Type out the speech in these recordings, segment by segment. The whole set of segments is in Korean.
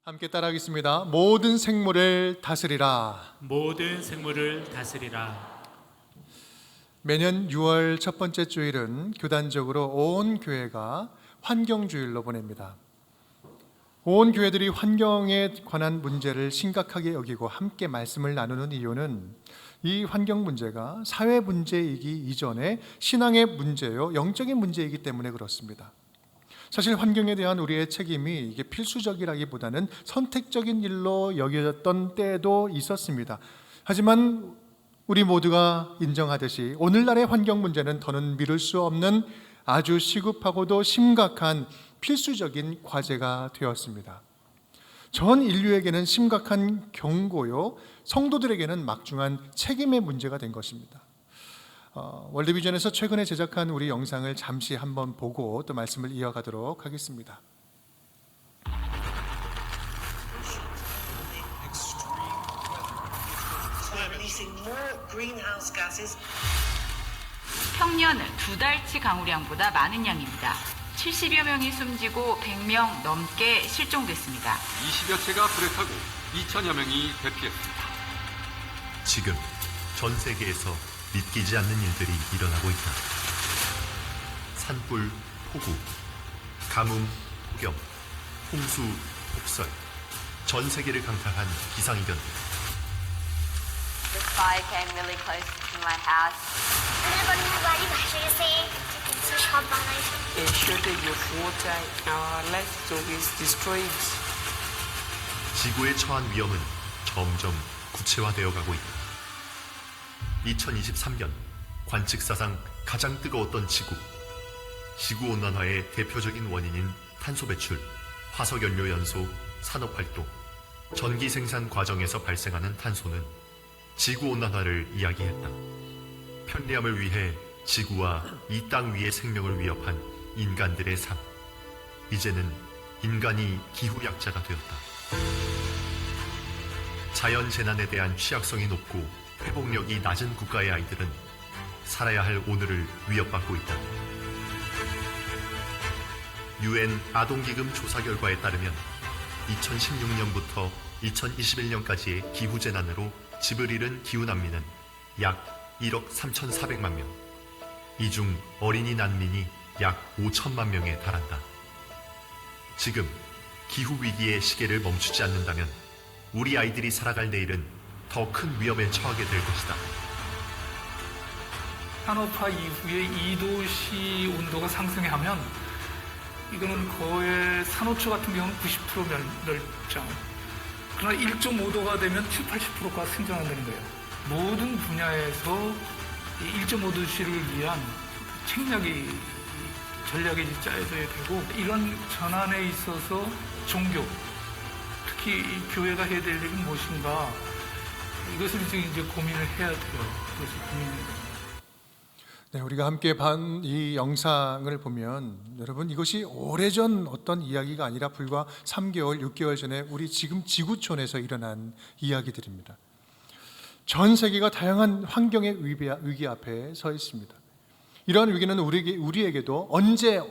함께 따라하겠습니다. 모든 생물을 다스리라. 모든 생물을 다스리라. 매년 6월 첫 번째 주일은 교단적으로 온 교회가 환경주일로 보냅니다. 온 교회들이 환경에 관한 문제를 심각하게 여기고 함께 말씀을 나누는 이유는 이 환경 문제가 사회 문제이기 이전에 신앙의 문제요, 영적인 문제이기 때문에 그렇습니다. 사실 환경에 대한 우리의 책임이 이게 필수적이라기보다는 선택적인 일로 여겨졌던 때도 있었습니다. 하지만 우리 모두가 인정하듯이 오늘날의 환경 문제는 더는 미룰 수 없는 아주 시급하고도 심각한 필수적인 과제가 되었습니다. 전 인류에게는 심각한 경고요, 성도들에게는 막중한 책임의 문제가 된 것입니다. 월드비전에서 최근에 제작한 우리 영상을 잠시 한번 보고 또 말씀을 이어가도록 하겠습니다. 평년 2달치 강우량보다 많은 양입니다. 70여 명이 숨지고 100명 넘게 실종됐습니다. 20여 채가 불에 타고 2천여 명이 대피했습니다. 지금 전 세계에서 믿기지 않는 일들이 일어나고 있다. 산불, 폭우, 가뭄, 폭염, 홍수, 폭설, 전 세계를 강타한 기상이변들. The fire came really close to my house. A shortage of water in our livestock is destroyed. 지구에 처한 위험은 점점 구체화되어 가고 있다. 2023년 관측사상 가장 뜨거웠던 지구. 지구온난화의 대표적인 원인인 탄소 배출, 화석연료 연소, 산업활동, 전기 생산 과정에서 발생하는 탄소는 지구온난화를 이야기했다. 편리함을 위해 지구와 이 땅 위의 생명을 위협한 인간들의 삶. 이제는 인간이 기후약자가 되었다. 자연재난에 대한 취약성이 높고 회복력이 낮은 국가의 아이들은 살아야 할 오늘을 위협받고 있다. UN 아동기금 조사 결과에 따르면 2016년부터 2021년까지의 기후재난으로 집을 잃은 기후난민은 약 1억 3,400만 명, 이 중 어린이 난민이 약 5천만 명에 달한다. 지금 기후위기의 시계를 멈추지 않는다면 우리 아이들이 살아갈 내일은 더 큰 위험에 처하게 될 것이다. 산업화 이후에 2도씨 온도가 상승하면 이거는 거의 산호초 같은 경우는 90% 멸종. 그러나 1.5도가 되면 7, 80%가 생존한다는 거예요. 모든 분야에서 1.5도씨를 위한 책략이 전략이 짜여져야 되고, 이런 전환에 있어서 종교, 특히 교회가 해야 될 일은 무엇인가, 이것을 이제 고민을 해야 돼요. 그래서 고민입니다. 네, 우리가 함께 본 이 영상을 보면 여러분, 이것이 오래전 어떤 이야기가 아니라 불과 3개월, 6개월 전에 우리 지금 지구촌에서 일어난 이야기들입니다. 전 세계가 다양한 환경의 위기 앞에 서 있습니다. 이러한 위기는 우리에게도 언제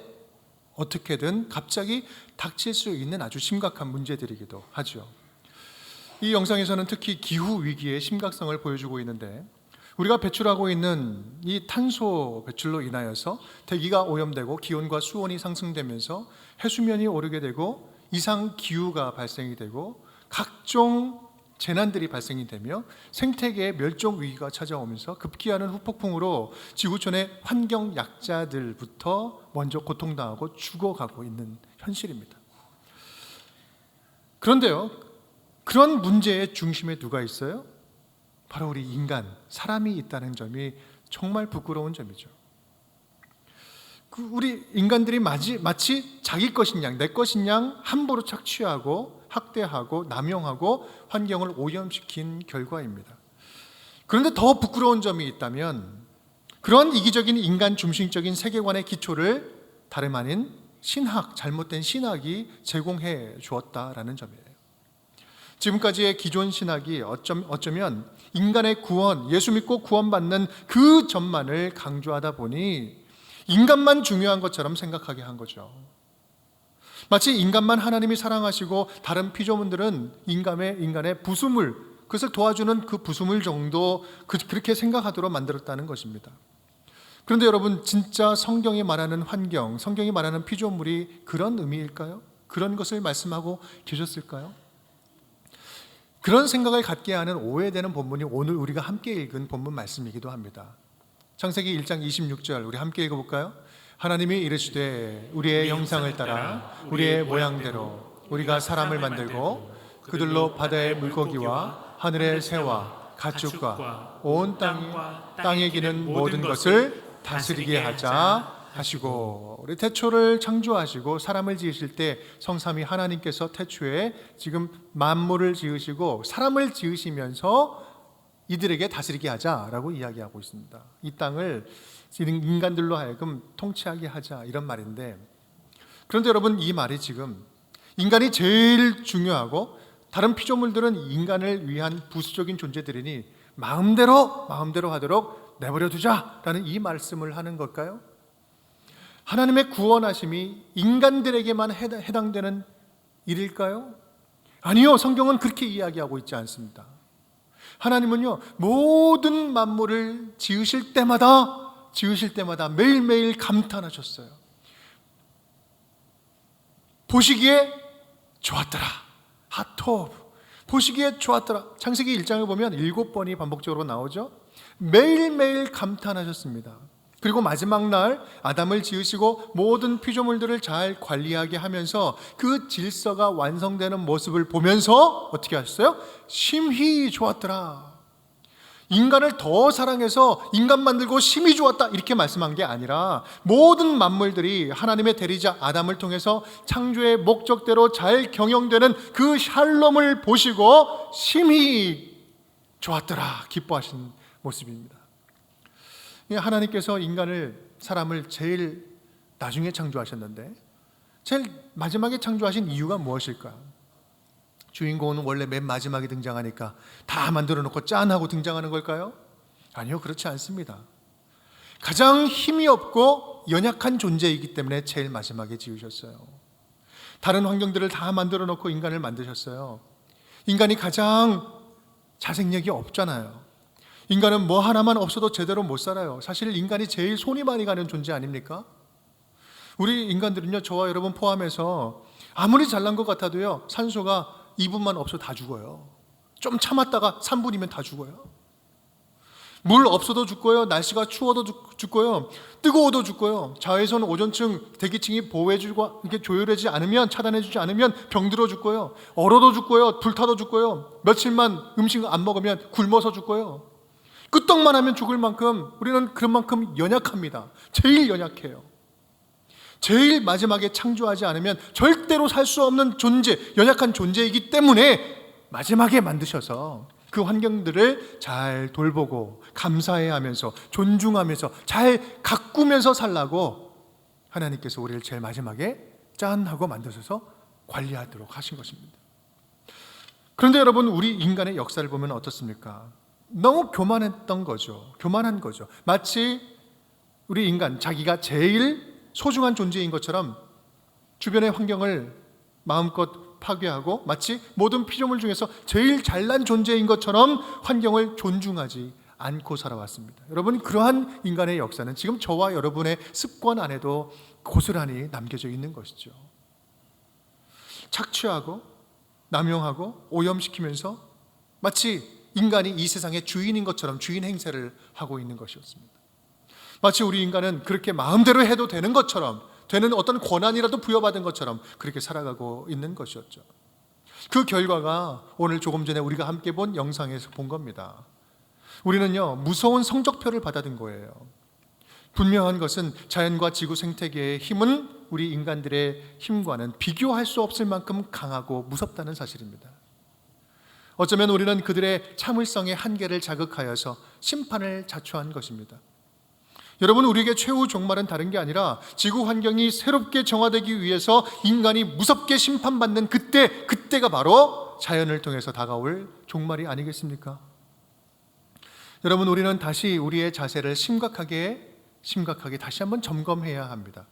어떻게든 갑자기 닥칠 수 있는 아주 심각한 문제들이기도 하죠. 이 영상에서는 특히 기후 위기의 심각성을 보여주고 있는데, 우리가 배출하고 있는 이 탄소 배출로 인하여서 대기가 오염되고 기온과 수온이 상승되면서 해수면이 오르게 되고 이상 기후가 발생이 되고 각종 재난들이 발생이 되며 생태계의 멸종 위기가 찾아오면서 급기야는 후폭풍으로 지구촌의 환경 약자들부터 먼저 고통당하고 죽어가고 있는 현실입니다. 그런데요, 그런 문제의 중심에 누가 있어요? 바로 우리 인간, 사람이 있다는 점이 정말 부끄러운 점이죠. 우리 인간들이 마치 자기 것인 양, 내 것인 양 함부로 착취하고 학대하고 남용하고 환경을 오염시킨 결과입니다. 그런데 더 부끄러운 점이 있다면, 그런 이기적인 인간 중심적인 세계관의 기초를 다름 아닌 신학, 잘못된 신학이 제공해 주었다라는 점이에요. 지금까지의 기존 신학이 어쩌면 인간의 구원, 예수 믿고 구원받는 그 점만을 강조하다 보니 인간만 중요한 것처럼 생각하게 한 거죠. 마치 인간만 하나님이 사랑하시고 다른 피조물들은 인간의 부수물, 그것을 도와주는 그 부수물 정도 그렇게 생각하도록 만들었다는 것입니다. 그런데 여러분, 진짜 성경이 말하는 환경, 성경이 말하는 피조물이 그런 의미일까요? 그런 것을 말씀하고 계셨을까요? 그런 생각을 갖게 하는 오해되는 본문이 오늘 우리가 함께 읽은 본문 말씀이기도 합니다. 창세기 1장 26절 우리 함께 읽어볼까요? 하나님이 이르시되 우리의 형상을 따라 우리의 모양대로 우리가 사람을 만들고 그들로 바다의 물고기와 하늘의 새와 가축과 온 땅에 기는 모든 것을 다스리게 하자 하시고, 우리 태초를 창조하시고 사람을 지으실 때 성삼위 하나님께서 태초에 지금 만물을 지으시고 사람을 지으시면서 이들에게 다스리게 하자라고 이야기하고 있습니다. 이 땅을 인간들로 하여금 통치하게 하자, 이런 말인데, 그런데 여러분, 이 말이 지금 인간이 제일 중요하고 다른 피조물들은 인간을 위한 부수적인 존재들이니 마음대로 하도록 내버려 두자라는 이 말씀을 하는 걸까요? 하나님의 구원하심이 인간들에게만 해당되는 일일까요? 아니요, 성경은 그렇게 이야기하고 있지 않습니다. 하나님은요, 모든 만물을 지으실 때마다 매일매일 감탄하셨어요. 보시기에 좋았더라. 하토브. 보시기에 좋았더라. 창세기 1장을 보면 7번이 반복적으로 나오죠. 매일매일 감탄하셨습니다. 그리고 마지막 날 아담을 지으시고 모든 피조물들을 잘 관리하게 하면서 그 질서가 완성되는 모습을 보면서 어떻게 하셨어요? 심히 좋았더라. 인간을 더 사랑해서 인간 만들고 심히 좋았다, 이렇게 말씀한 게 아니라 모든 만물들이 하나님의 대리자 아담을 통해서 창조의 목적대로 잘 경영되는 그 샬롬을 보시고 심히 좋았더라, 기뻐하신 모습입니다. 하나님께서 사람을 제일 나중에 창조하셨는데 제일 마지막에 창조하신 이유가 무엇일까요? 주인공은 원래 맨 마지막에 등장하니까 다 만들어 놓고 짠 하고 등장하는 걸까요? 아니요, 그렇지 않습니다. 가장 힘이 없고 연약한 존재이기 때문에 제일 마지막에 지으셨어요. 다른 환경들을 다 만들어 놓고 인간을 만드셨어요. 인간이 가장 자생력이 없잖아요. 인간은 뭐 하나만 없어도 제대로 못 살아요. 사실 인간이 제일 손이 많이 가는 존재 아닙니까? 우리 인간들은요, 저와 여러분 포함해서 아무리 잘난 것 같아도요, 산소가 2분만 없어도 다 죽어요. 좀 참았다가 3분이면 다 죽어요. 물 없어도 죽고요, 날씨가 추워도 죽고요, 뜨거워도 죽고요, 자외선 오존층 대기층이 보호해주고 이렇게 조율하지 않으면, 차단해주지 않으면 병들어 죽고요, 얼어도 죽고요, 불타도 죽고요, 며칠만 음식 안 먹으면 굶어서 죽고요. 끄떡만 하면 죽을 만큼 우리는 그런 만큼 연약합니다. 제일 연약해요. 제일 마지막에 창조하지 않으면 절대로 살 수 없는 존재, 연약한 존재이기 때문에 마지막에 만드셔서 그 환경들을 잘 돌보고 감사해야 하면서 존중하면서 잘 가꾸면서 살라고 하나님께서 우리를 제일 마지막에 짠 하고 만드셔서 관리하도록 하신 것입니다. 그런데 여러분, 우리 인간의 역사를 보면 어떻습니까? 너무 교만한 거죠. 마치 우리 인간, 자기가 제일 소중한 존재인 것처럼 주변의 환경을 마음껏 파괴하고 마치 모든 피조물 중에서 제일 잘난 존재인 것처럼 환경을 존중하지 않고 살아왔습니다. 여러분, 그러한 인간의 역사는 지금 저와 여러분의 습관 안에도 고스란히 남겨져 있는 것이죠. 착취하고 남용하고 오염시키면서 마치 인간이 이 세상의 주인인 것처럼 주인 행세를 하고 있는 것이었습니다. 마치 우리 인간은 그렇게 마음대로 해도 되는 것처럼, 되는 어떤 권한이라도 부여받은 것처럼 그렇게 살아가고 있는 것이었죠. 그 결과가 오늘 조금 전에 우리가 함께 본 영상에서 본 겁니다. 우리는요, 무서운 성적표를 받아든 거예요. 분명한 것은 자연과 지구 생태계의 힘은 우리 인간들의 힘과는 비교할 수 없을 만큼 강하고 무섭다는 사실입니다. 어쩌면 우리는 그들의 참을성의 한계를 자극하여서 심판을 자초한 것입니다. 여러분, 우리에게 최후 종말은 다른 게 아니라 지구 환경이 새롭게 정화되기 위해서 인간이 무섭게 심판받는 그때가 바로 자연을 통해서 다가올 종말이 아니겠습니까? 여러분, 우리는 다시 우리의 자세를 심각하게 다시 한번 점검해야 합니다.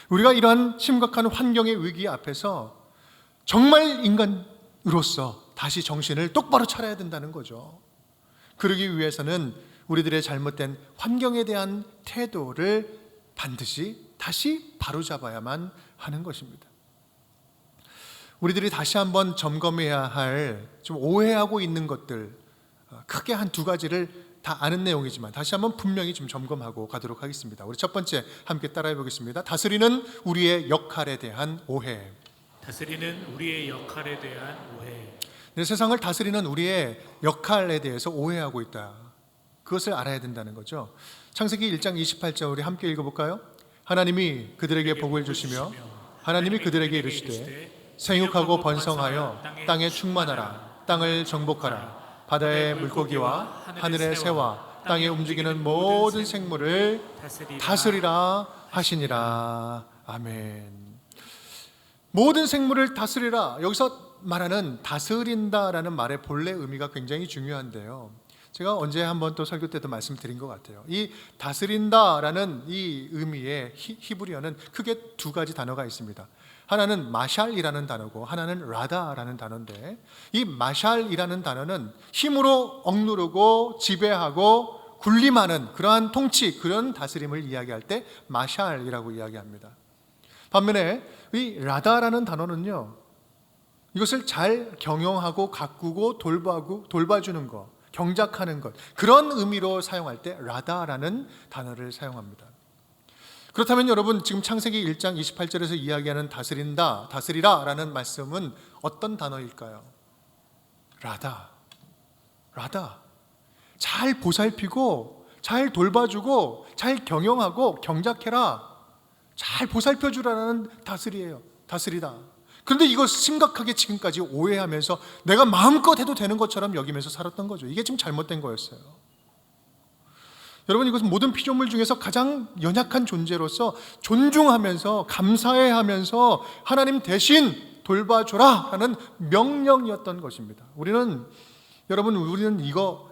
우리가 이러한 심각한 환경의 위기 앞에서 정말 인간으로서 다시 정신을 똑바로 차려야 된다는 거죠. 그러기 위해서는 우리들의 잘못된 환경에 대한 태도를 반드시 다시 바로잡아야만 하는 것입니다. 우리들이 다시 한번 점검해야 할 좀 오해하고 있는 것들, 크게 한 두 가지를 다 아는 내용이지만 다시 한번 분명히 좀 점검하고 가도록 하겠습니다. 우리 첫 번째 함께 따라해 보겠습니다. 다스리는 우리의 역할에 대한 오해. 다스리는 우리의 역할에 대한 오해. 네, 세상을 다스리는 우리의 역할에 대해서 오해하고 있다. 그것을 알아야 된다는 거죠. 창세기 1장 28절 우리 함께 읽어볼까요? 하나님이 그들에게 복을 주시며 하나님이 그들에게 이르시되 생육하고 번성하여 땅에 충만하라. 땅을 정복하라. 바다의 물고기와 하늘의 새와 땅에 움직이는 모든 생물을 다스리라 하시니라. 아멘. 모든 생물을 다스리라. 여기서 말하는 다스린다라는 말의 본래 의미가 굉장히 중요한데요. 제가 언제 한번 또 설교 때도 말씀드린 것 같아요. 이 다스린다라는 이 의미의 히브리어는 크게 두 가지 단어가 있습니다. 하나는 마샬이라는 단어고 하나는 라다라는 단어인데, 이 마샬이라는 단어는 힘으로 억누르고 지배하고 군림하는 그러한 통치, 그런 다스림을 이야기할 때 마샬이라고 이야기합니다. 반면에 이 라다라는 단어는요, 이것을 잘 경영하고 가꾸고 돌봐주는 것, 경작하는 것, 그런 의미로 사용할 때 라다라는 단어를 사용합니다. 그렇다면 여러분, 지금 창세기 1장 28절에서 이야기하는 다스린다, 다스리라 라는 말씀은 어떤 단어일까요? 라다. 잘 보살피고 잘 돌봐주고 잘 경영하고 경작해라, 잘 보살펴주라는 다스리다. 그런데 이거 심각하게 지금까지 오해하면서 내가 마음껏 해도 되는 것처럼 여기면서 살았던 거죠. 이게 지금 잘못된 거였어요. 여러분, 이것은 모든 피조물 중에서 가장 연약한 존재로서 존중하면서 감사해하면서 하나님 대신 돌봐줘라 하는 명령이었던 것입니다. 우리는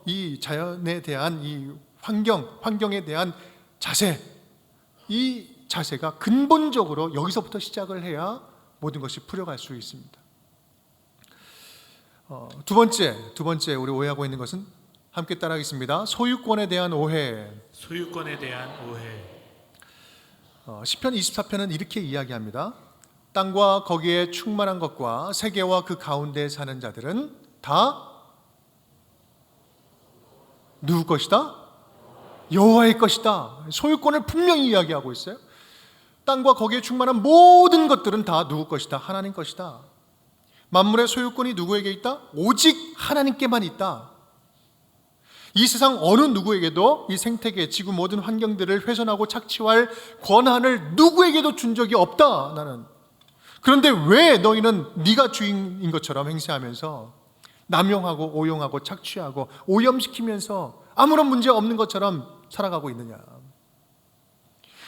이 자연에 대한 이 환경에 대한 자세, 이 자세가 근본적으로 여기서부터 시작을 해야 모든 것이 풀려갈 수 있습니다. 두 번째 우리 오해하고 있는 것은 함께 따라하겠습니다. 소유권에 대한 오해. 소유권에 대한 오해. 시편 24편은 이렇게 이야기합니다. 땅과 거기에 충만한 것과 세계와 그 가운데 사는 자들은 다 누구 것이다? 여호와의 것이다. 소유권을 분명히 이야기하고 있어요. 땅과 거기에 충만한 모든 것들은 다 누구 것이다? 하나님 것이다. 만물의 소유권이 누구에게 있다? 오직 하나님께만 있다. 이 세상 어느 누구에게도 이 생태계, 지구 모든 환경들을 훼손하고 착취할 권한을 누구에게도 준 적이 없다, 나는. 그런데 왜 너희는 네가 주인인 것처럼 행세하면서 남용하고 오용하고 착취하고 오염시키면서 아무런 문제 없는 것처럼 살아가고 있느냐?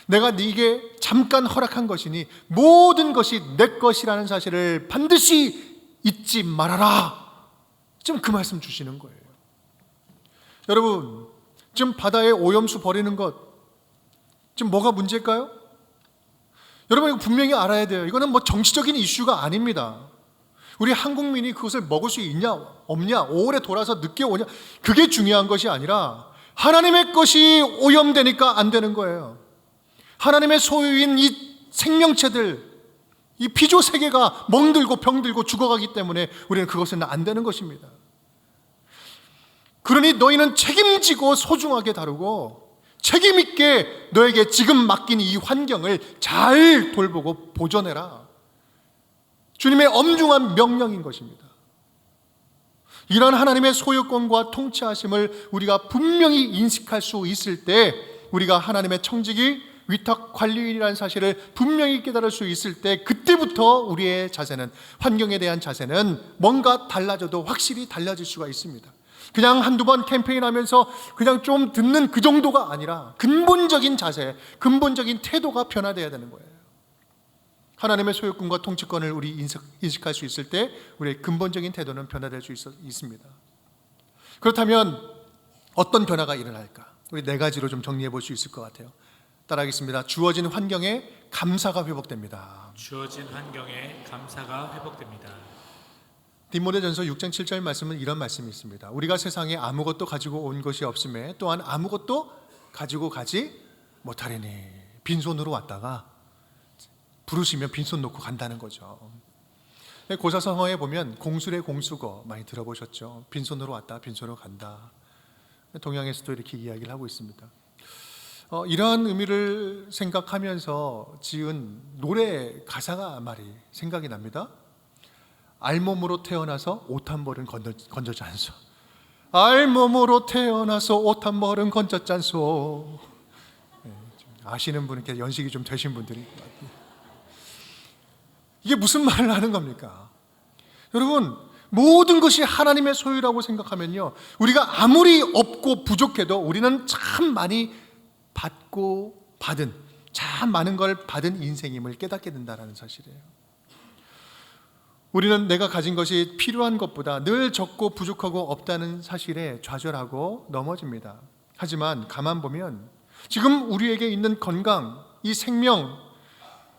내가 네게 잠깐 허락한 것이니 모든 것이 내 것이라는 사실을 반드시 잊지 말아라. 지금 그 말씀 주시는 거예요. 여러분, 지금 바다에 오염수 버리는 것, 지금 뭐가 문제일까요? 여러분, 이거 분명히 알아야 돼요. 이거는 뭐 정치적인 이슈가 아닙니다. 우리 한국민이 그것을 먹을 수 있냐 없냐, 오래 돌아서 늦게 오냐, 그게 중요한 것이 아니라 하나님의 것이 오염되니까 안 되는 거예요. 하나님의 소유인 이 생명체들, 이 피조 세계가 멍들고 병들고 죽어가기 때문에 우리는 그것은 안 되는 것입니다. 그러니 너희는 책임지고 소중하게 다루고 책임 있게 너에게 지금 맡긴 이 환경을 잘 돌보고 보존해라. 주님의 엄중한 명령인 것입니다. 이런 하나님의 소유권과 통치하심을 우리가 분명히 인식할 수 있을 때, 우리가 하나님의 청지기 위탁 관리인이라는 사실을 분명히 깨달을 수 있을 때, 그때부터 우리의 자세는, 환경에 대한 자세는 뭔가 달라져도 확실히 달라질 수가 있습니다. 그냥 한두 번 캠페인하면서 그냥 좀 듣는 그 정도가 아니라 근본적인 자세, 근본적인 태도가 변화되어야 되는 거예요. 하나님의 소유권과 통치권을 우리 인식할 수 있을 때 우리의 근본적인 태도는 변화될 수 있습니다. 그렇다면 어떤 변화가 일어날까? 우리 네 가지로 좀 정리해 볼 수 있을 것 같아요. 따라하겠습니다. 주어진 환경에 감사가 회복됩니다. 주어진 환경에 감사가 회복됩니다. 디모데전서 6장 7절 말씀은 이런 말씀이 있습니다. 우리가 세상에 아무것도 가지고 온 것이 없음에 또한 아무것도 가지고 가지 못하리니. 빈손으로 왔다가 부르시면 빈손 놓고 간다는 거죠. 고사성어에 보면 공술의 공수거 많이 들어보셨죠? 빈손으로 왔다 빈손으로 간다. 동양에서도 이렇게 이야기를 하고 있습니다. 이러한 의미를 생각하면서 지은 노래 가사가 말이 생각이 납니다. 알몸으로 태어나서 옷 한 벌은 건져지 않소. 알몸으로 태어나서 옷 한 벌은 건졌지 않소. 아시는 분, 이렇게 연식이 좀 되신 분들이. 이게 무슨 말을 하는 겁니까? 여러분, 모든 것이 하나님의 소유라고 생각하면요, 우리가 아무리 없고 부족해도 우리는 참 많이 받고 받은, 참 많은 걸 받은 인생임을 깨닫게 된다는 사실이에요. 우리는 내가 가진 것이 필요한 것보다 늘 적고 부족하고 없다는 사실에 좌절하고 넘어집니다. 하지만 가만 보면 지금 우리에게 있는 건강, 이 생명,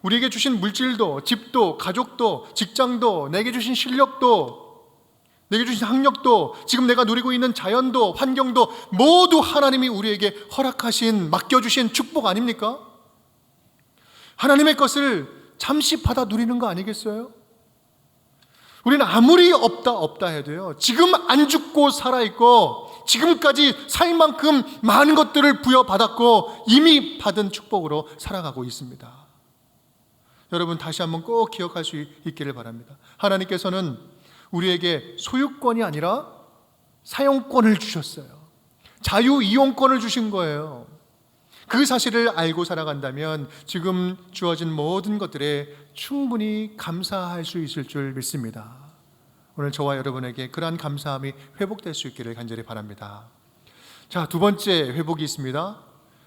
우리에게 주신 물질도, 집도, 가족도, 직장도, 내게 주신 실력도, 내게 주신 학력도, 지금 내가 누리고 있는 자연도, 환경도 모두 하나님이 우리에게 허락하신, 맡겨주신 축복 아닙니까? 하나님의 것을 잠시 받아 누리는 거 아니겠어요? 우리는 아무리 없다 해도요, 지금 안 죽고 살아있고 지금까지 살 만큼 많은 것들을 부여받았고 이미 받은 축복으로 살아가고 있습니다. 여러분, 다시 한번 꼭 기억할 수 있기를 바랍니다. 하나님께서는 우리에게 소유권이 아니라 사용권을 주셨어요. 자유이용권을 주신 거예요. 그 사실을 알고 살아간다면 지금 주어진 모든 것들에 충분히 감사할 수 있을 줄 믿습니다. 오늘 저와 여러분에게 그러한 감사함이 회복될 수 있기를 간절히 바랍니다. 자, 두 번째 회복이 있습니다.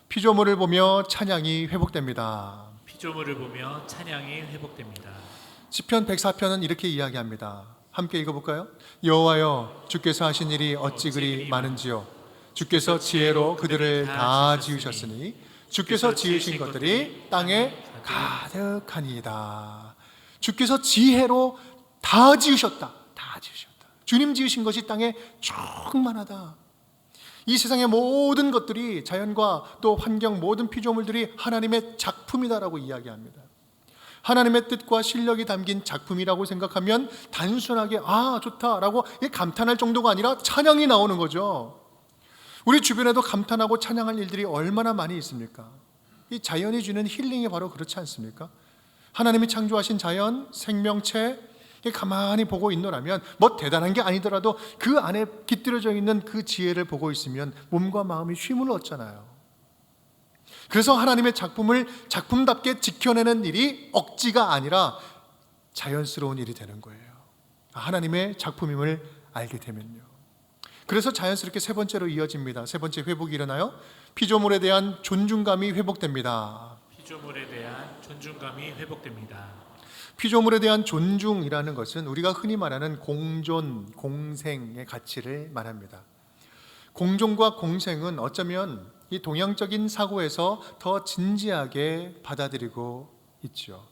피조물을 보며 찬양이 회복됩니다. 피조물을 보며 찬양이 회복됩니다. 시편 104편은 이렇게 이야기합니다. 함께 읽어볼까요? 여호와여, 주께서 하신 일이 어찌 그리 많은지요. 주께서 지혜로 그들을 다 지으셨으니 주께서 지으신 것들이 땅에 가득하니이다. 주께서 지혜로 다 지으셨다. 다 지으셨다. 주님 지으신 것이 땅에 충만하다. 이 세상의 모든 것들이, 자연과 또 환경, 모든 피조물들이 하나님의 작품이다라고 이야기합니다. 하나님의 뜻과 실력이 담긴 작품이라고 생각하면 단순하게 좋다라고 감탄할 정도가 아니라 찬양이 나오는 거죠. 우리 주변에도 감탄하고 찬양할 일들이 얼마나 많이 있습니까? 이 자연이 주는 힐링이 바로 그렇지 않습니까? 하나님이 창조하신 자연, 생명체 가만히 보고 있노라면 뭐 대단한 게 아니더라도 그 안에 깃들여져 있는 그 지혜를 보고 있으면 몸과 마음이 쉼을 얻잖아요. 그래서 하나님의 작품을 작품답게 지켜내는 일이 억지가 아니라 자연스러운 일이 되는 거예요. 하나님의 작품임을 알게 되면요. 그래서 자연스럽게 세 번째로 이어집니다. 세 번째 회복이 일어나요. 피조물에 대한 존중감이 회복됩니다. 피조물에 대한 존중감이 회복됩니다. 피조물에 대한 존중이라는 것은 우리가 흔히 말하는 공존, 공생의 가치를 말합니다. 공존과 공생은 어쩌면 이 동양적인 사고에서 더 진지하게 받아들이고 있죠.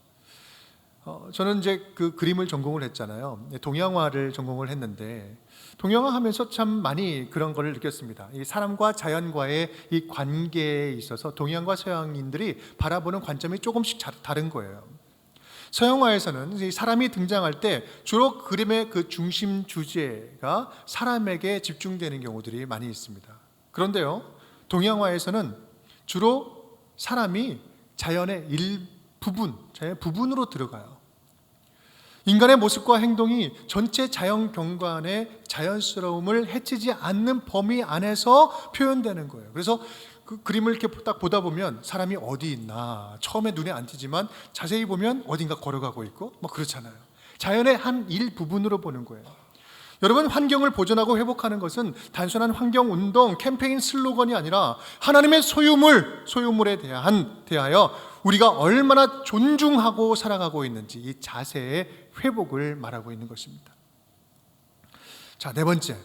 저는 이제 그 그림을 전공을 했잖아요. 동양화를 전공을 했는데 동양화 하면서 참 많이 그런 걸 느꼈습니다. 이 사람과 자연과의 이 관계에 있어서 동양과 서양인들이 바라보는 관점이 조금씩 다른 거예요. 서양화에서는 사람이 등장할 때 주로 그림의 그 중심 주제가 사람에게 집중되는 경우들이 많이 있습니다. 그런데요, 동양화에서는 주로 사람이 자연의 일부분, 자연의 부분으로 들어가요. 인간의 모습과 행동이 전체 자연 경관의 자연스러움을 해치지 않는 범위 안에서 표현되는 거예요. 그래서 그 그림을 이렇게 딱 보다 보면 사람이 어디 있나 처음에 눈에 안 띄지만 자세히 보면 어딘가 걸어가고 있고 뭐 그렇잖아요. 자연의 한 일부분으로 보는 거예요. 여러분, 환경을 보존하고 회복하는 것은 단순한 환경운동, 캠페인 슬로건이 아니라 하나님의 소유물에 대하여 우리가 얼마나 존중하고 살아가고 있는지 이 자세의 회복을 말하고 있는 것입니다. 자, 네 번째.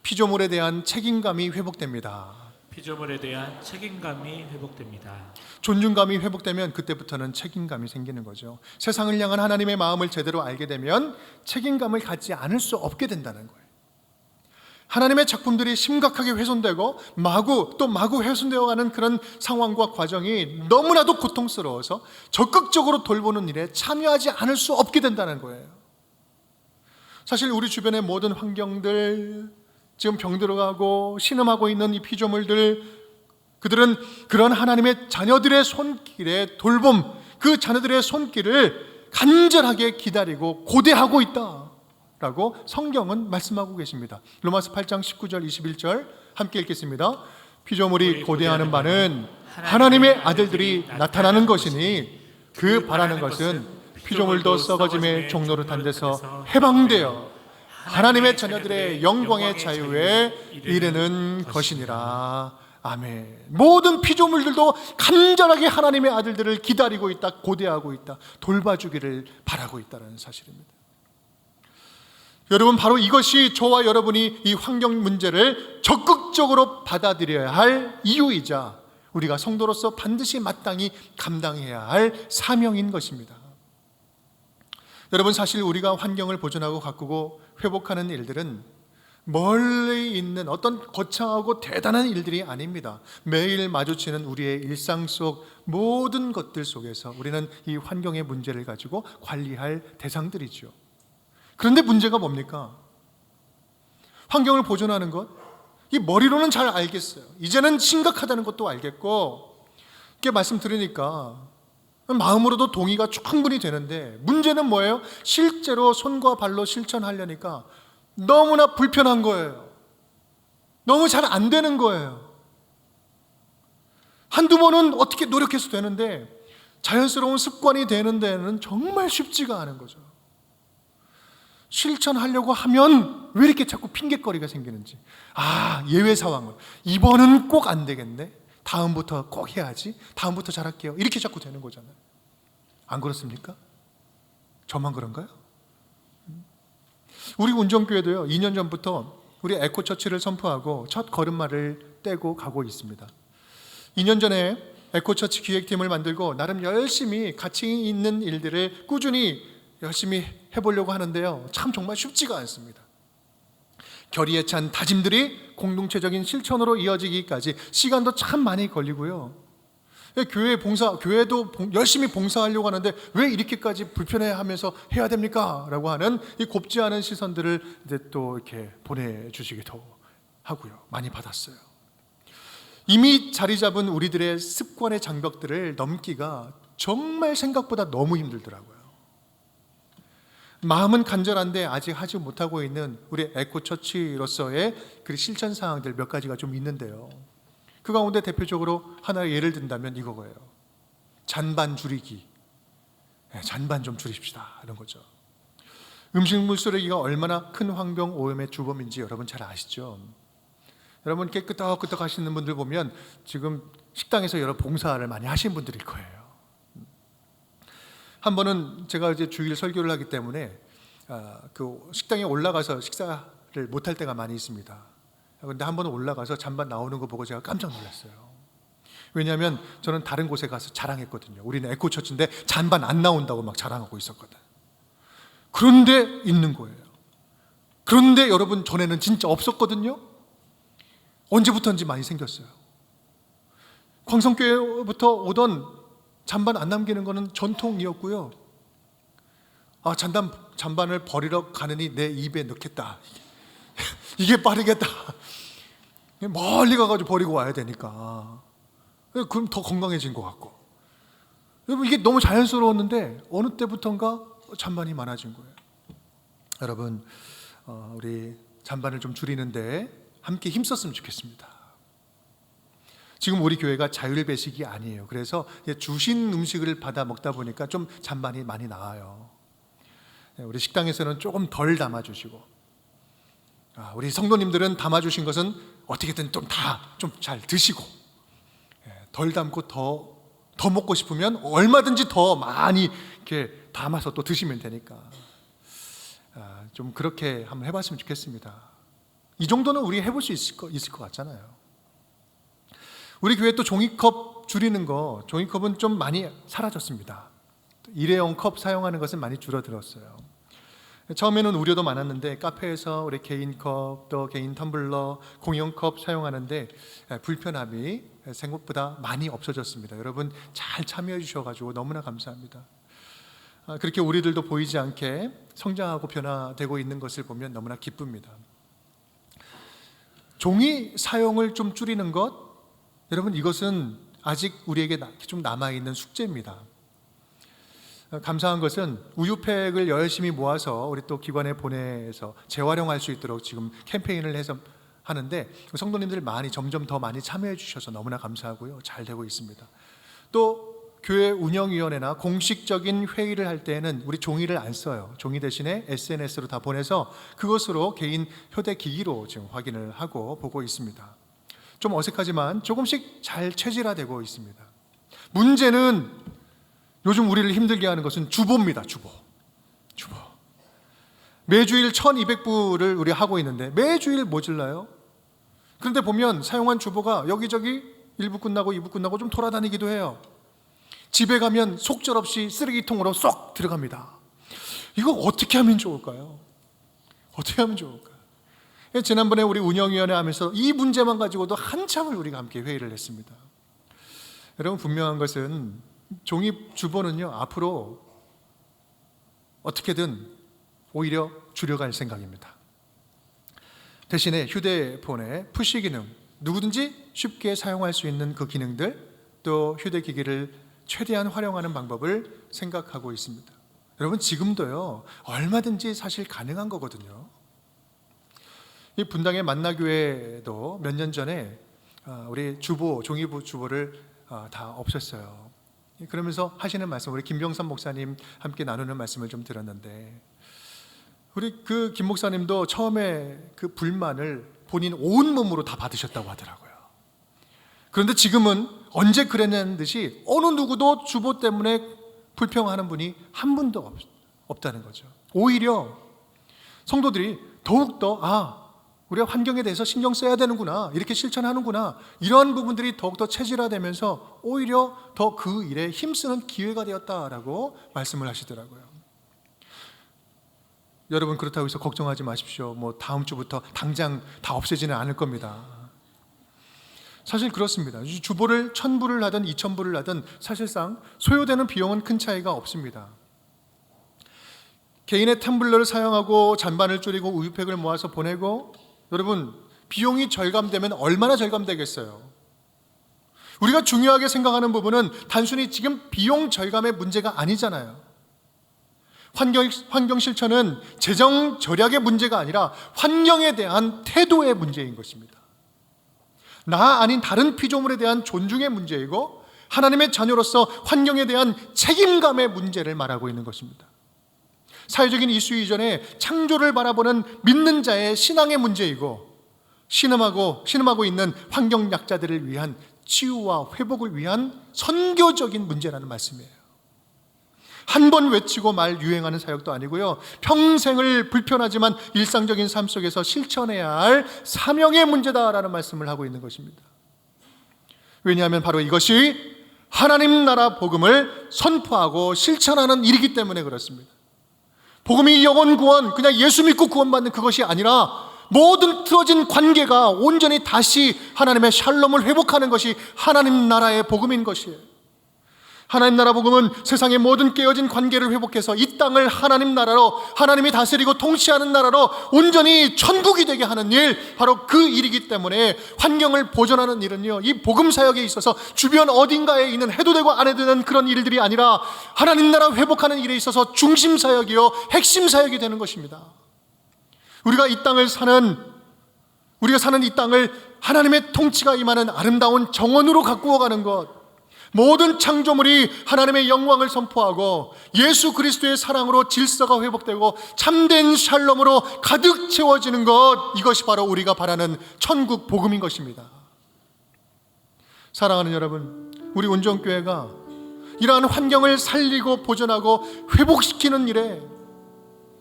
피조물에 대한 책임감이 회복됩니다. 피조물에 대한 책임감이 회복됩니다. 존중감이 회복되면 그때부터는 책임감이 생기는 거죠. 세상을 향한 하나님의 마음을 제대로 알게 되면 책임감을 갖지 않을 수 없게 된다는 거예요. 하나님의 작품들이 심각하게 훼손되고 마구 훼손되어가는 그런 상황과 과정이 너무나도 고통스러워서 적극적으로 돌보는 일에 참여하지 않을 수 없게 된다는 거예요. 사실 우리 주변의 모든 환경들, 지금 병들어가고 신음하고 있는 이 피조물들, 그들은 그런 하나님의 자녀들의 손길에 돌봄, 그 자녀들의 손길을 간절하게 기다리고 고대하고 있다 라고 성경은 말씀하고 계십니다. 로마서 8장 19절 21절 함께 읽겠습니다. 피조물이 고대하는 바는 하나님의 아들들이 나타나는 것이니 그 바라는 것은 피조물도 썩어짐의 종로로 탄 데서 해방되어 하나님의 자녀들의 영광의 자유에 이르는 것이니라. 아멘. 모든 피조물들도 간절하게 하나님의 아들들을 기다리고 있다, 고대하고 있다, 돌봐주기를 바라고 있다는 사실입니다. 여러분, 바로 이것이 저와 여러분이 이 환경 문제를 적극적으로 받아들여야 할 이유이자 우리가 성도로서 반드시 마땅히 감당해야 할 사명인 것입니다. 여러분, 사실 우리가 환경을 보존하고 가꾸고 회복하는 일들은 멀리 있는 어떤 거창하고 대단한 일들이 아닙니다. 매일 마주치는 우리의 일상 속 모든 것들 속에서 우리는 이 환경의 문제를 가지고 관리할 대상들이죠. 그런데 문제가 뭡니까? 환경을 보존하는 것, 이 머리로는 잘 알겠어요. 이제는 심각하다는 것도 알겠고, 이렇게 말씀 들으니까 마음으로도 동의가 충분히 되는데, 문제는 뭐예요? 실제로 손과 발로 실천하려니까 너무나 불편한 거예요. 너무 잘 안 되는 거예요. 한두 번은 어떻게 노력해서 되는데 자연스러운 습관이 되는 데는 정말 쉽지가 않은 거죠. 실천하려고 하면 왜 이렇게 자꾸 핑계거리가 생기는지. 예외 상황은 이번은 꼭 안 되겠네, 다음부터 꼭 해야지, 다음부터 잘할게요, 이렇게 자꾸 되는 거잖아요. 안 그렇습니까? 저만 그런가요? 우리 운정교회도요, 2년 전부터 우리 에코처치를 선포하고 첫 걸음마를 떼고 가고 있습니다. 2년 전에 에코처치 기획팀을 만들고 나름 열심히 가치 있는 일들을 꾸준히 열심히 해보려고 하는데요, 참 정말 쉽지가 않습니다. 결의에 찬 다짐들이 공동체적인 실천으로 이어지기까지 시간도 참 많이 걸리고요. 교회도 열심히 봉사하려고 하는데 왜 이렇게까지 불편해하면서 해야 됩니까? 라고 하는 이 곱지 않은 시선들을 이제 또 이렇게 보내주시기도 하고요. 많이 받았어요. 이미 자리 잡은 우리들의 습관의 장벽들을 넘기가 정말 생각보다 너무 힘들더라고요. 마음은 간절한데 아직 하지 못하고 있는 우리 에코처치로서의 그 실천 사항들 몇 가지가 좀 있는데요. 그 가운데 대표적으로 하나의 예를 든다면 이거예요. 잔반 줄이기. 잔반 좀 줄입시다, 이런 거죠. 음식물 쓰레기가 얼마나 큰 환경 오염의 주범인지 여러분 잘 아시죠? 여러분 이렇게 끄떡끄떡 하시는 분들 보면 지금 식당에서 여러 봉사를 많이 하신 분들일 거예요. 한 번은 제가 이제 주일 설교를 하기 때문에 그 식당에 올라가서 식사를 못할 때가 많이 있습니다. 그런데 한 번은 올라가서 잔반 나오는 거 보고 제가 깜짝 놀랐어요. 왜냐하면 저는 다른 곳에 가서 자랑했거든요. 우리는 에코처치인데 잔반 안 나온다고 막 자랑하고 있었거든. 그런데 있는 거예요. 그런데 여러분, 전에는 진짜 없었거든요. 언제부터인지 많이 생겼어요. 광성교회부터 오던 잔반 안 남기는 거는 전통이었고요. 잔반을 버리러 가느니 내 입에 넣겠다. 이게 빠르겠다. 멀리 가가지고 버리고 와야 되니까. 그럼 더 건강해진 것 같고. 여러분, 이게 너무 자연스러웠는데 어느 때부턴가 잔반이 많아진 거예요. 여러분, 우리 잔반을 좀 줄이는데 함께 힘썼으면 좋겠습니다. 지금 우리 교회가 자율배식이 아니에요. 그래서 주신 음식을 받아 먹다 보니까 좀 잔반이 많이 나와요. 우리 식당에서는 조금 덜 담아주시고, 우리 성도님들은 담아주신 것은 어떻게든 좀 잘 드시고, 덜 담고 더 먹고 싶으면 얼마든지 더 많이 이렇게 담아서 또 드시면 되니까 좀 그렇게 한번 해봤으면 좋겠습니다. 이 정도는 우리 해볼 수 있을 것 같잖아요. 우리 교회 또 종이컵 줄이는 거, 종이컵은 좀 많이 사라졌습니다. 일회용 컵 사용하는 것은 많이 줄어들었어요. 처음에는 우려도 많았는데 카페에서 우리 개인 컵, 또 개인 텀블러, 공용 컵 사용하는데 불편함이 생각보다 많이 없어졌습니다. 여러분 잘 참여해 주셔가지고 너무나 감사합니다. 그렇게 우리들도 보이지 않게 성장하고 변화되고 있는 것을 보면 너무나 기쁩니다. 종이 사용을 좀 줄이는 것, 여러분 이것은 아직 우리에게 좀 남아있는 숙제입니다. 감사한 것은 우유팩을 열심히 모아서 우리 또 기관에 보내서 재활용할 수 있도록 지금 캠페인을 해서 하는데 성도님들 점점 더 많이 참여해 주셔서 너무나 감사하고요. 잘 되고 있습니다. 또 교회 운영위원회나 공식적인 회의를 할 때에는 우리 종이를 안 써요. 종이 대신에 SNS로 다 보내서 그것으로 개인 휴대기기로 지금 확인을 하고 보고 있습니다. 좀 어색하지만 조금씩 잘 체질화되고 있습니다. 문제는 요즘 우리를 힘들게 하는 것은 주보입니다. 주보. 매주일 1200부를 우리 하고 있는데 매주일 모질라요. 그런데 보면 사용한 주보가 여기저기 1부 끝나고 2부 끝나고 좀 돌아다니기도 해요. 집에 가면 속절없이 쓰레기통으로 쏙 들어갑니다. 이거 어떻게 하면 좋을까요? 지난번에 우리 운영위원회 하면서 이 문제만 가지고도 한참을 우리가 함께 회의를 했습니다. 여러분 분명한 것은 종이 주보는요 앞으로 어떻게든 오히려 줄여갈 생각입니다. 대신에 휴대폰의 푸시 기능, 누구든지 쉽게 사용할 수 있는 그 기능들, 또 휴대기기를 최대한 활용하는 방법을 생각하고 있습니다. 여러분 지금도요 얼마든지 사실 가능한 거거든요. 이 분당의 만나교회도 몇 년 전에 우리 종이 주보를 다 없앴어요. 그러면서 하시는 말씀, 우리 김병삼 목사님 함께 나누는 말씀을 좀 들었는데, 우리 그 김 목사님도 처음에 그 불만을 본인 온 몸으로 다 받으셨다고 하더라고요. 그런데 지금은 언제 그랬냐는 듯이 어느 누구도 주보 때문에 불평하는 분이 한 분도 없다는 거죠. 오히려 성도들이 더욱더 우리가 환경에 대해서 신경 써야 되는구나, 이렇게 실천하는구나, 이런 부분들이 더욱더 체질화되면서 오히려 더 그 일에 힘쓰는 기회가 되었다라고 말씀을 하시더라고요. 여러분 그렇다고 해서 걱정하지 마십시오. 다음 주부터 당장 다 없애지는 않을 겁니다. 사실 그렇습니다. 주보를 1000부를 하든 2000부를 하든 사실상 소요되는 비용은 큰 차이가 없습니다. 개인의 텀블러를 사용하고 잔반을 줄이고 우유팩을 모아서 보내고, 여러분 비용이 절감되면 얼마나 절감되겠어요? 우리가 중요하게 생각하는 부분은 단순히 지금 비용 절감의 문제가 아니잖아요. 환경 실천은 재정 절약의 문제가 아니라 환경에 대한 태도의 문제인 것입니다. 나 아닌 다른 피조물에 대한 존중의 문제이고, 하나님의 자녀로서 환경에 대한 책임감의 문제를 말하고 있는 것입니다. 사회적인 이슈 이전에 창조를 바라보는 믿는 자의 신앙의 문제이고, 신음하고 있는 환경 약자들을 위한 치유와 회복을 위한 선교적인 문제라는 말씀이에요. 한 번 외치고 말 유행하는 사역도 아니고요, 평생을 불편하지만 일상적인 삶 속에서 실천해야 할 사명의 문제다라는 말씀을 하고 있는 것입니다. 왜냐하면 바로 이것이 하나님 나라 복음을 선포하고 실천하는 일이기 때문에 그렇습니다. 복음이 영혼 구원, 그냥 예수 믿고 구원받는 그것이 아니라 모든 틀어진 관계가 온전히 다시 하나님의 샬롬을 회복하는 것이 하나님 나라의 복음인 것이에요. 하나님 나라 복음은 세상의 모든 깨어진 관계를 회복해서 이 땅을 하나님 나라로, 하나님이 다스리고 통치하는 나라로 온전히 천국이 되게 하는 일, 바로 그 일이기 때문에 환경을 보존하는 일은요, 이 복음 사역에 있어서 주변 어딘가에 있는 해도 되고 안 해도 되는 그런 일들이 아니라 하나님 나라 회복하는 일에 있어서 중심 사역이요, 핵심 사역이 되는 것입니다. 우리가 사는 이 땅을 하나님의 통치가 임하는 아름다운 정원으로 가꾸어 가는 것, 모든 창조물이 하나님의 영광을 선포하고 예수 그리스도의 사랑으로 질서가 회복되고 참된 샬롬으로 가득 채워지는 것, 이것이 바로 우리가 바라는 천국 복음인 것입니다. 사랑하는 여러분, 우리 온전교회가 이러한 환경을 살리고 보존하고 회복시키는 일에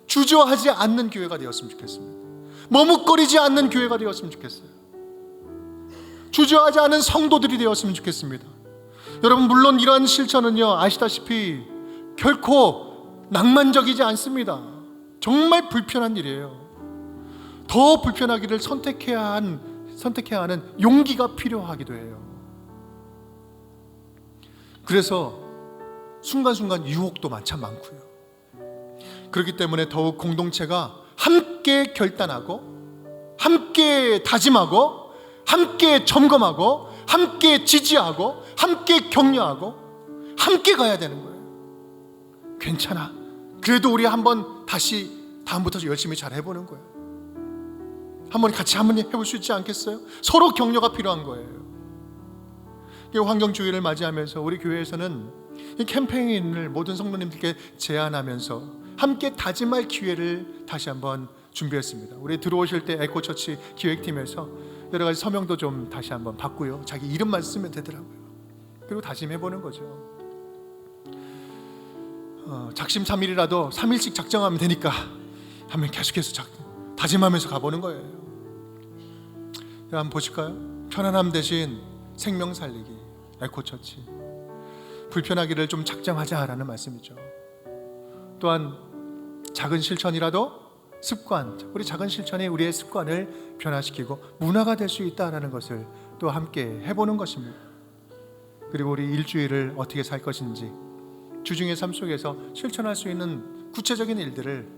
주저하지 않는 교회가 되었으면 좋겠습니다. 머뭇거리지 않는 교회가 되었으면 좋겠어요. 주저하지 않은 성도들이 되었으면 좋겠습니다. 여러분, 물론 이러한 실천은요, 아시다시피 결코 낭만적이지 않습니다. 정말 불편한 일이에요. 더 불편하기를 선택해야 하는 용기가 필요하기도 해요. 그래서 순간순간 유혹도 참 많고요. 그렇기 때문에 더욱 공동체가 함께 결단하고, 함께 다짐하고, 함께 점검하고, 함께 지지하고, 함께 격려하고, 함께 가야 되는 거예요. 괜찮아, 그래도 우리 한번 다시 다음부터 열심히 잘 해보는 거예요. 같이 해볼 수 있지 않겠어요? 서로 격려가 필요한 거예요. 환경주의를 맞이하면서 우리 교회에서는 이 캠페인을 모든 성도님들께 제안하면서 함께 다짐할 기회를 다시 한번 준비했습니다. 우리 들어오실 때 에코처치 기획팀에서 여러 가지 서명도 좀 다시 한번 받고요, 자기 이름만 쓰면 되더라고요. 그리고 다짐해보는 거죠. 작심삼일이라도 3일씩 작정하면 되니까 한번 계속해서 다짐하면서 가보는 거예요. 한번 보실까요? 편안함 대신 생명 살리기, 에코처치. 불편하기를 좀 작정하자라는 말씀이죠. 또한 작은 실천이라도 습관, 우리 작은 실천이 우리의 습관을 변화시키고 문화가 될 수 있다는 것을 또 함께 해보는 것입니다. 그리고 우리 일주일을 어떻게 살 것인지, 주중의 삶 속에서 실천할 수 있는 구체적인 일들을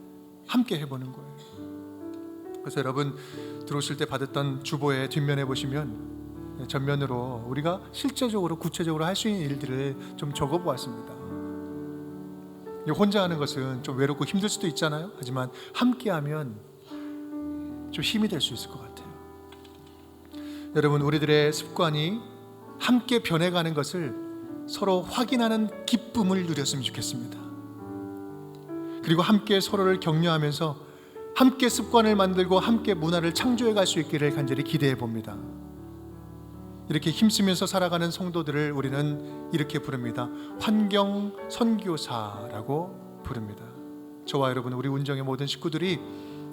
함께 해보는 거예요. 그래서 여러분, 들어오실 때 받았던 주보의 뒷면에 보시면 전면으로 우리가 실제적으로 구체적으로 할 수 있는 일들을 좀 적어보았습니다. 혼자 하는 것은 좀 외롭고 힘들 수도 있잖아요. 하지만 함께하면 좀 힘이 될 수 있을 것 같아요. 여러분, 우리들의 습관이 함께 변해가는 것을 서로 확인하는 기쁨을 누렸으면 좋겠습니다. 그리고 함께 서로를 격려하면서 함께 습관을 만들고 함께 문화를 창조해 갈 수 있기를 간절히 기대해 봅니다. 이렇게 힘쓰면서 살아가는 성도들을 우리는 이렇게 부릅니다. 환경 선교사라고 부릅니다. 저와 여러분, 우리 운정의 모든 식구들이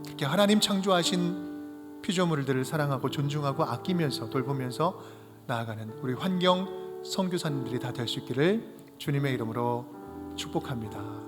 그렇게 하나님 창조하신 피조물들을 사랑하고 존중하고 아끼면서 돌보면서 나아가는 우리 환경 선교사님들이 다 될 수 있기를 주님의 이름으로 축복합니다.